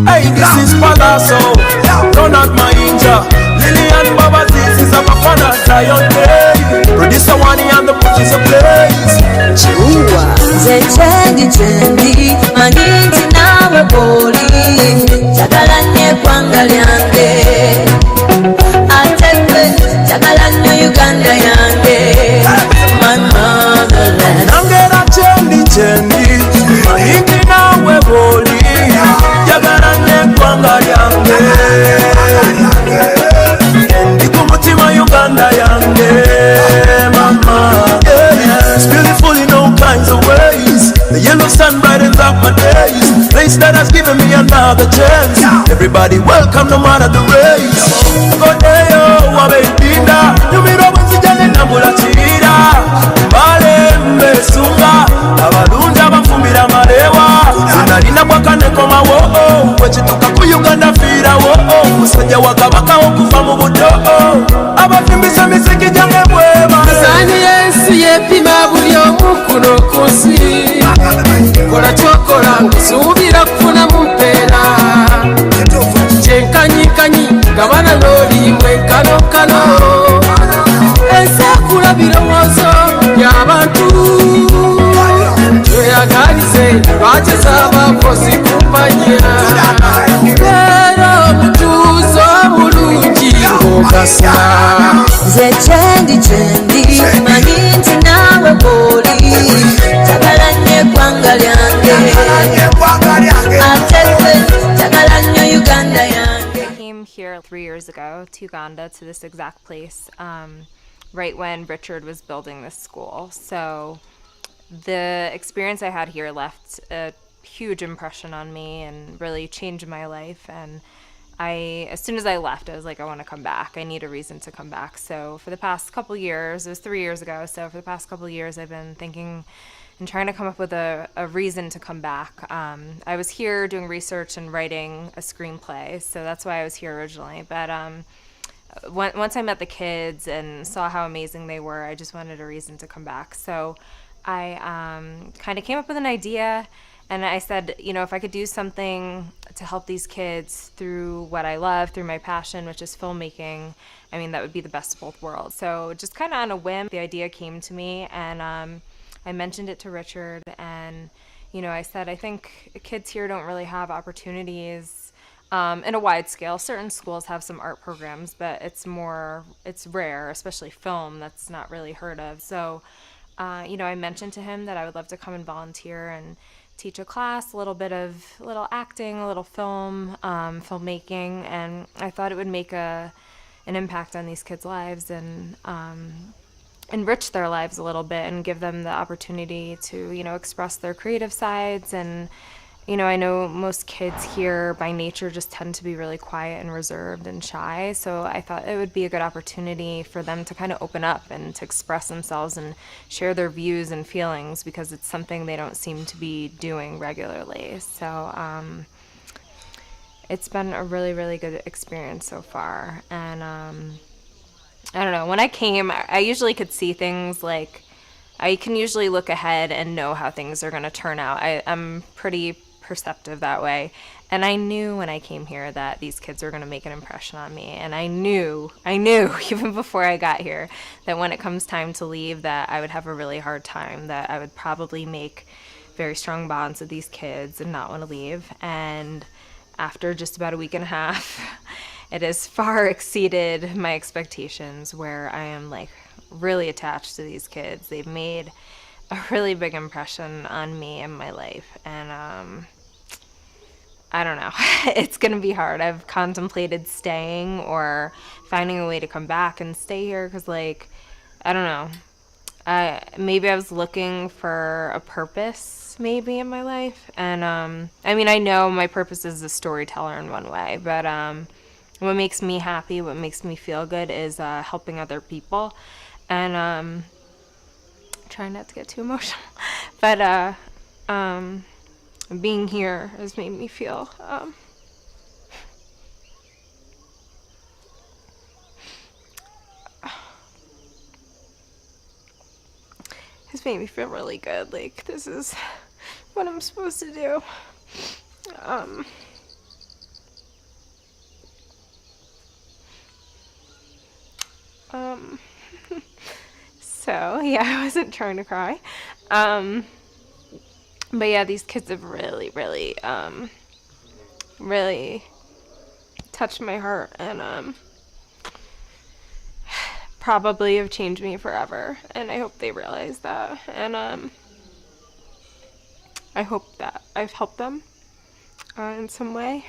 Hey, this is Palazzo, Ronald Mainja, Lillian Baba, this is a Bafana Zion Day. Producer Wani and the Butchers of Place. Chihuahua, Zechendi, Maniti nawe boli, Chagalanye kwanga lyange, Atekwe, Chagalanye Uganda yange, my motherland. Nangera chendi, Maniti nawe boli, Chagalanye kwanga lyange, Endi kumutima Uganda yange, mama. It's beautiful in all kinds of ways. The yellow sun brightens up my days. Place that has given me another chance. Everybody welcome no matter the race. Kodeyo wabedinda, nyumiro bwenzijane nambula chira. Bale mbesunga, abalunja bafumbira marewa. Zinalina kwa kaneko mawo, wechituka ku Uganda fira wo. Musajja wakabaka okufa mu buto. Abafimbisa misiki jange bweba. Sani yensi yepima buli omu kuno kunsi. Kola kyokola ngusuubira kufuna mu mpeera. Kyenkanyikanyi gabana n'oli mwenkanonkano. Ensekula birowoozo by'abantu. Tweyagalize lwakisa abakozi kumpanya. Beera omutuuzo omulungi ng'ogasa. Zechendi, Maniti nawe boli, Chagalanye kwanga lyange, Atekwe, Chagalanye Uganda yange. I came here 3 years ago to Uganda, to this exact place, right when Richard was building this school. So the experience I had here left a huge impression on me and really changed my life. And as soon as I left, I was like, I want to come back. I need a reason to come back. So for the past couple years, it was 3 years ago, so for the past couple years, I've been thinking and trying to come up with a reason to come back. I was here doing research and writing a screenplay, so that's why I was here originally. But once I met the kids and saw how amazing they were, I just wanted a reason to come back. So I kind of came up with an idea. And I said, if I could do something to help these kids through what I love, through my passion, which is filmmaking, I mean, that would be the best of both worlds. So just kind of on a whim, the idea came to me, and I mentioned it to Richard, and, I said, I think kids here don't really have opportunities in a wide scale. Certain schools have some art programs, but it's rare, especially film, that's not really heard of. So, I mentioned to him that I would love to come and volunteer and teach a class, a little acting, a little filmmaking, and I thought it would make an impact on these kids' lives and enrich their lives a little bit and give them the opportunity to, express their creative sides. And, I know most kids here by nature just tend to be really quiet and reserved and shy, so I thought it would be a good opportunity for them to kind of open up and to express themselves and share their views and feelings, because it's something they don't seem to be doing regularly. So it's been a really, really good experience so far. And I don't know, when I came, I usually could see things, like I can usually look ahead and know how things are going to turn out. I'm pretty perceptive that way, and I knew when I came here that these kids were going to make an impression on me, and I knew even before I got here that when it comes time to leave that I would have a really hard time, that I would probably make very strong bonds with these kids and not want to leave. And after just about a week and a half, it has far exceeded my expectations, where I am like really attached to these kids. They've made a really big impression on me and my life, and I don't know. It's gonna be hard. I've contemplated staying or finding a way to come back and stay here, because I don't know. Maybe I was looking for a purpose maybe in my life, and I know my purpose is a storyteller in one way, but what makes me happy, what makes me feel good is helping other people, and trying not to get too emotional, but being here has made me feel really good. Like, this is what I'm supposed to do. So yeah, I wasn't trying to cry. But yeah, these kids have really, really, really touched my heart, and probably have changed me forever. And I hope they realize that. And I hope that I've helped them in some way.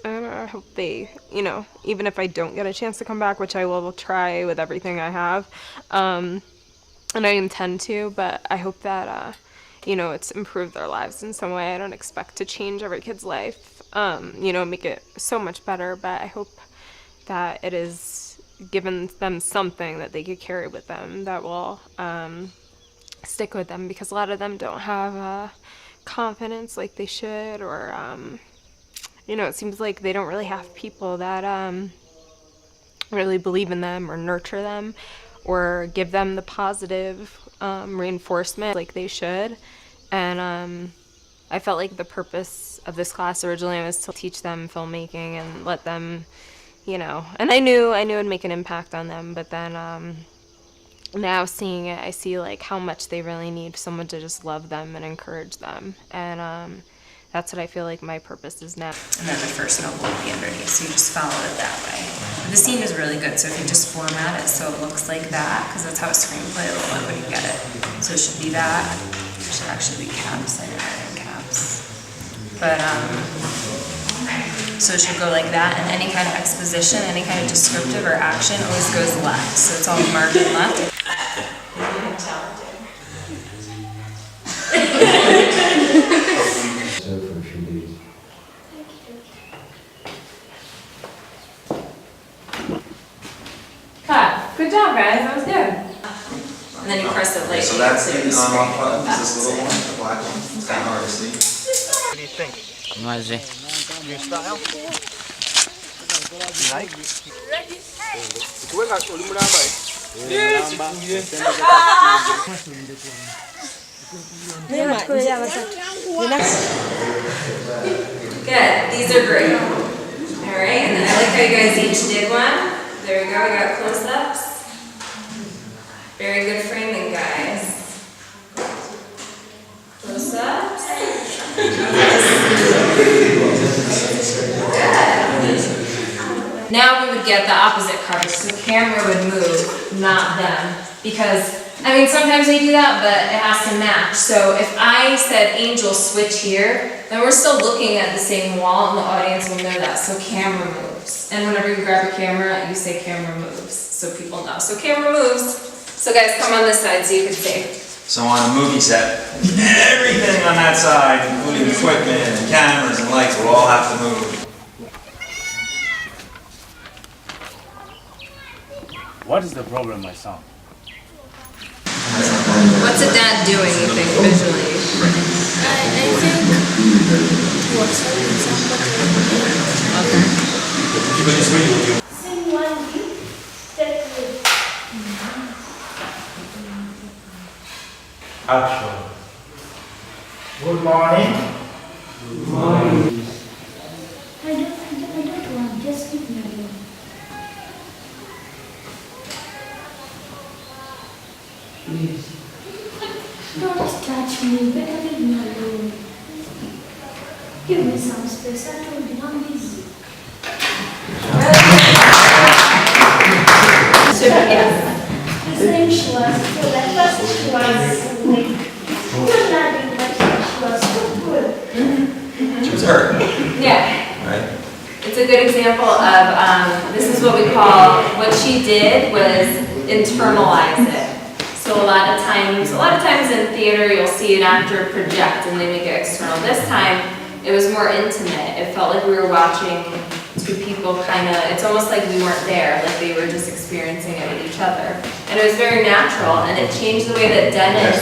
And I hope they, you know, even if I don't get a chance to come back, which I will try with everything I have, and I intend to, but I hope that, you know, it's improved their lives in some way. I don't expect to change every kid's life, you know, make it so much better, but I hope that it is given them something that they could carry with them that will stick with them, because a lot of them don't have confidence like they should, or you know, it seems like they don't really have people that really believe in them or nurture them or give them the positive reinforcement like they should. And I felt like the purpose of this class originally was to teach them filmmaking and let them, you know, and I knew it'd make an impact on them, but then now seeing it, I see like how much they really need someone to just love them and encourage them. And that's what I feel like my purpose is now. And then the first note will be underneath, so you just follow it that way. The scene is really good, so if you just format it so it looks like that, because that's how a screenplay will look when you get it. So it should be that. It should actually be caps. I didn't write in caps. But, so it should go like that, and any kind of exposition, any kind of descriptive or action always goes left. So it's all margin left. Good job, guys. That was good. And then you press it like So that's the on-off button, this little one, the black one. It's kind of hard to see. What do you think? Vas-y. New style? You like? Good. These are great. All right, and then I like how you guys each did one. There we go. We got close-ups. Very good framing, guys. Close-ups. Good. Now we would get the opposite coverage, so the camera would move, not them. Because, I mean, sometimes they do that, but it has to match. So if I said Angel switch here, then we're still looking at the same wall, and the audience will know that. So camera moves. And whenever you grab a camera, you say camera moves, so people know. So camera moves. So guys, come on this side so you can see. So on a movie set, everything on that side, including equipment and cameras and lights, will all have to move. What is the problem, my son? What's a dad doing, you think, visually? I think what's Okay. Sing one beat, step three. Action. Good morning. Good morning. I don't want, just leave me alone. Please. Don't touch me, better leave me alone. Give me some space, I told you I'm busy. His name she was good. At first she was like good nothing, but she was so good. She was hurt, Yeah. right? It's a good example of, this is what we call, what she did was internalize it. So a lot of times in theater you'll see an actor project and they make it external. This time it was more intimate. It felt like we were watching two people kind of, it's almost like we weren't there, like they were just experiencing it with each other. And it was very natural, and it changed the way that Dennis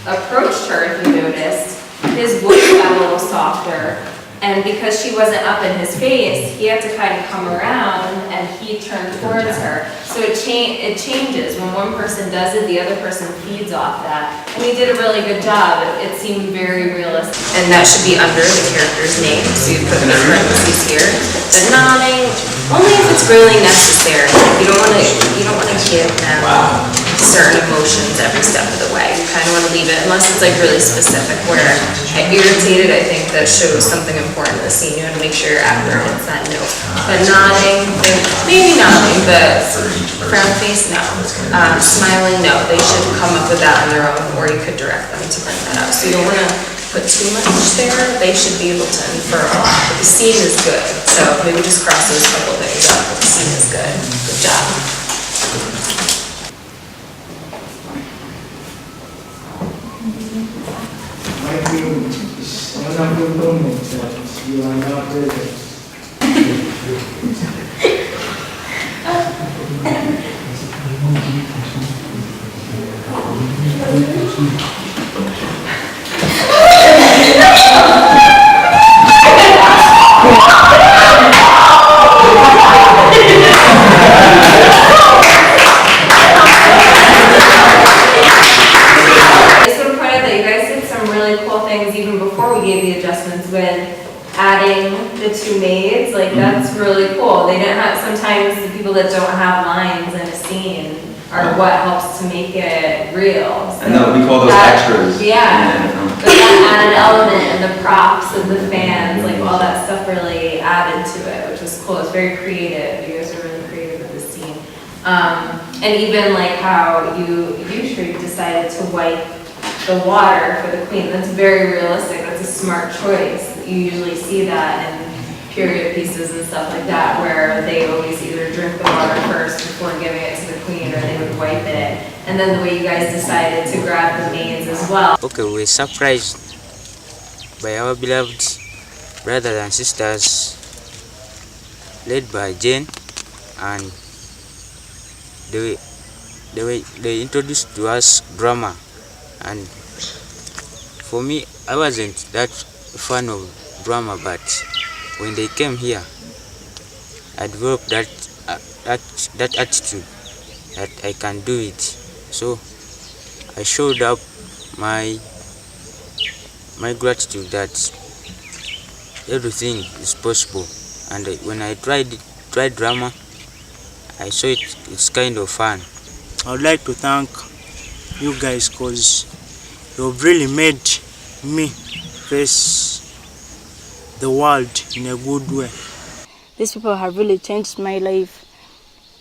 approached her, if you noticed. His voice got a little softer, and because she wasn't up in his face, he had to kind of come around and he turned towards her. So it changes. When one person does it, the other person feeds off that. And he did a really good job. It seemed very realistic. And that should be under the character's name. So you put the parentheses here. The nodding, Only if it's really necessary. You don't want to give them certain emotions every step of the way. You kind of want to leave it, unless it's like really specific, where irritated, I think that shows something important in the scene. You want to make sure you're accurate with that note. But nodding, maybe nodding, but frown face, no. Smiling, no. They should come up with that on their own, or you could direct them to bring that up. So you don't want to put too much there. They should be able to infer a lot. But the scene is good, so maybe just cross those couple things up. But the scene is good. Good job. My film is one of the moments that you are not present. Even before we gave the adjustments with adding the two maids, like that's really cool. They didn't have, sometimes the people that don't have lines in a scene are what helps to make it real. So and we call those extras. Yeah, but that added element and the props and the fans, like all that stuff really added to it, which was cool. It's very creative. You guys are really creative with this scene. And even like how you decided to wipe the water for the queen. That's very realistic. That's a smart choice. You usually see that in period pieces and stuff like that, where they always either drink the water first before giving it to the queen, or they would wipe it. And then the way you guys decided to grab the maids as well. Okay, we're surprised by our beloved brothers and sisters, led by Jane, and they introduced to us drama. And for me, I wasn't that fan of drama, but when they came here, I developed that attitude that I can do it. So I showed up my gratitude that everything is possible. And when I tried drama, I saw it's kind of fun. I would like to thank you guys, because you've really made me face the world in a good way. These people have really changed my life.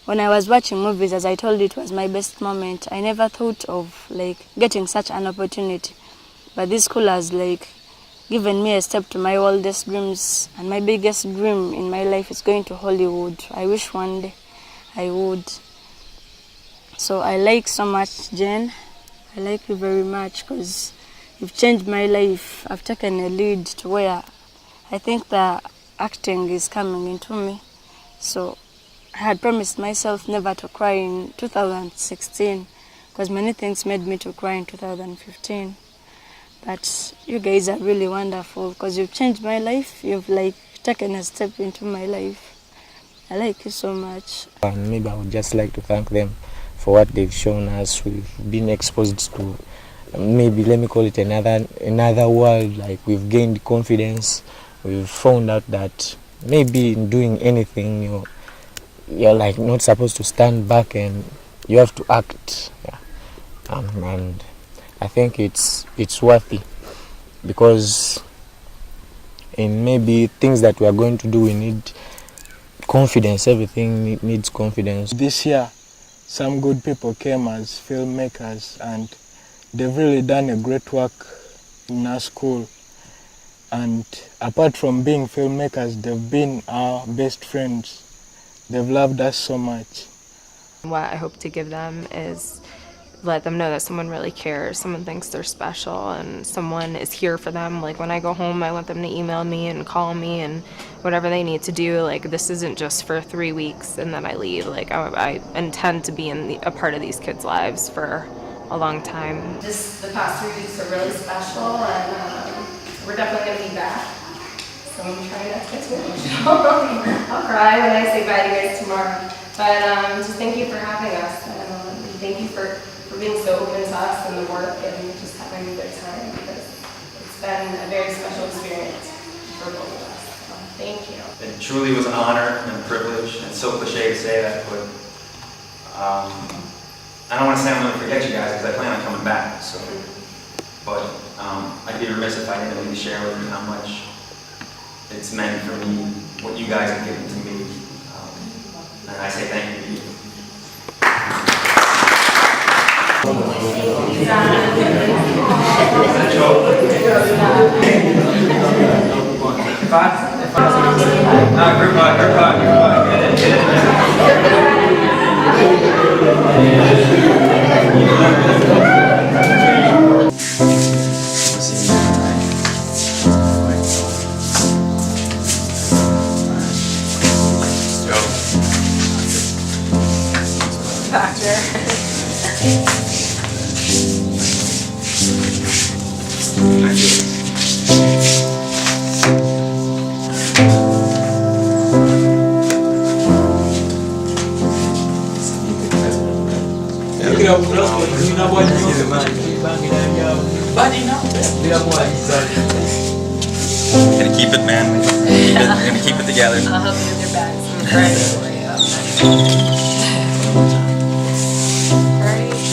When I was watching movies, as I told you, it was my best moment. I never thought of getting such an opportunity. But this school has given me a step to my wildest dreams, and my biggest dream in my life is going to Hollywood. I wish one day I would. So I like so much, Jen. I like you very much, because you've changed my life. I've taken a lead to where I think the acting is coming into me. So I had promised myself never to cry in 2016, because many things made me to cry in 2015. But you guys are really wonderful, because you've changed my life. You've taken a step into my life. I like you so much. And maybe I would just like to thank them for what they've shown us. We've been exposed to, maybe let me call it another world. We've gained confidence. We've found out that maybe in doing anything, you're not supposed to stand back, and you have to act. Yeah. And I think it's worthy, because in maybe things that we are going to do, we need confidence. Everything needs confidence. This year, some good people came as filmmakers, and they've really done a great work in our school. And apart from being filmmakers, they've been our best friends. They've loved us so much. What I hope to give them is let them know that someone really cares, someone thinks they're special, and someone is here for them. When I go home, I want them to email me and call me and whatever they need to do. This isn't just for 3 weeks and then I leave. I intend to be a part of these kids' lives for a long time. Just the past 3 weeks are really special, and we're definitely going to be back. So I'm trying not to get too emotional. I'll cry when I say bye to you guys tomorrow. But just thank you for having us. Thank you for being so open to us and the work, and just having a good time, because it's been a very special experience for both of us. So, Thank you. It truly was an honor and a privilege, and it's so cliche to say that, but I don't want to say I'm going to forget you guys because I plan on coming back. So, but I'd be remiss if I didn't at least share with you how much it's meant for me, what you guys have given to me, and I say thank you to you. Gonna keep it, man. We're gonna keep it together. I'll help you with your bags. I'm ready for you.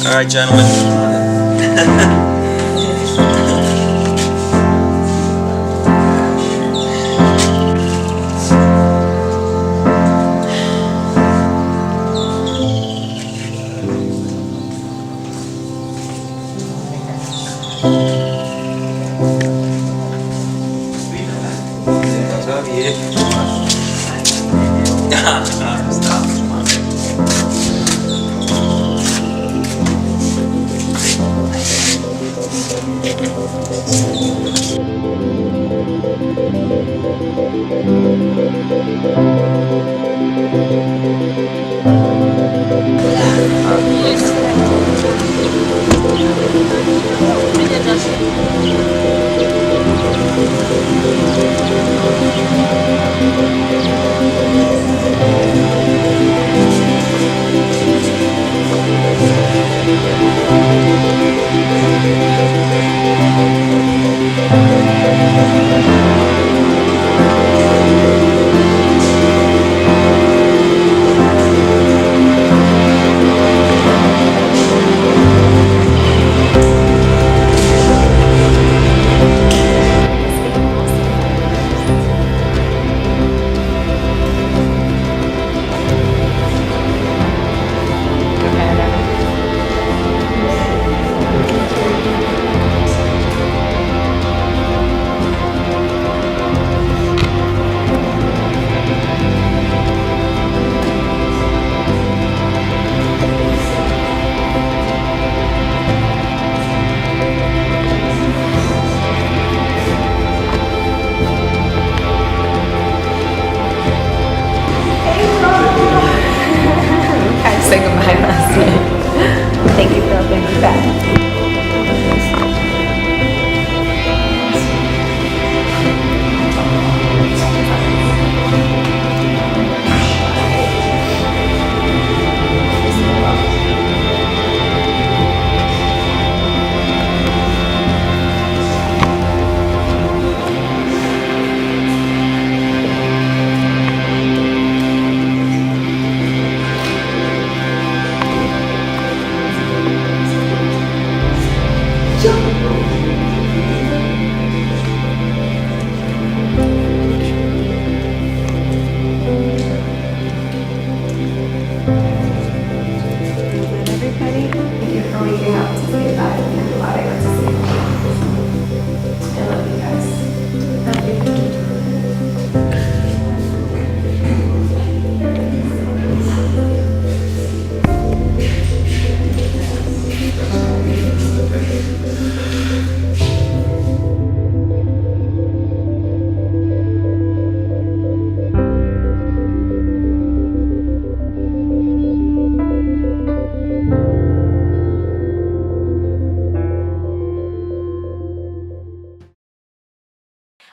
All right, gentlemen. Stop. Come on.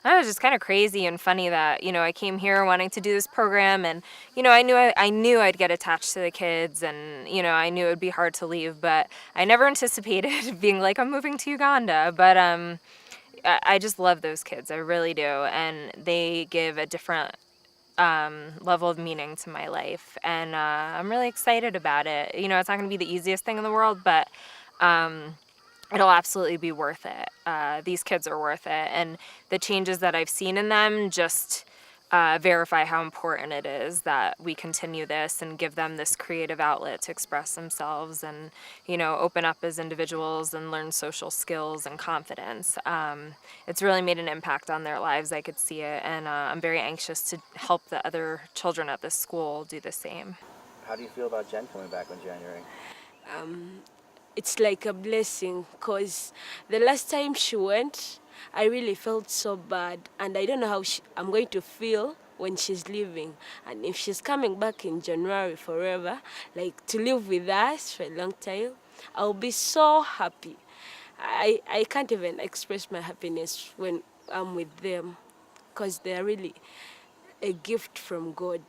It was just kind of crazy and funny that, I came here wanting to do this program and, I knew I'd get attached to the kids and, I knew it would be hard to leave, but I never anticipated being like, I'm moving to Uganda. But I just love those kids. I really do. And they give a different level of meaning to my life. And I'm really excited about it. You know, it's not going to be the easiest thing in the world, but it'll absolutely be worth it. These kids are worth it. And the changes that I've seen in them just verify how important it is that we continue this and give them this creative outlet to express themselves and, you know, open up as individuals and learn social skills and confidence. It's really made an impact on their lives. I could see it, and I'm very anxious to help the other children at this school do the same. How do you feel about Jen coming back in January? It's like a blessing, because the last time she went, I really felt so bad, and I don't know how I'm going to feel when she's leaving. And if she's coming back in January forever, like to live with us for a long time, I'll be so happy. I can't even express my happiness when I'm with them, because they're really a gift from God.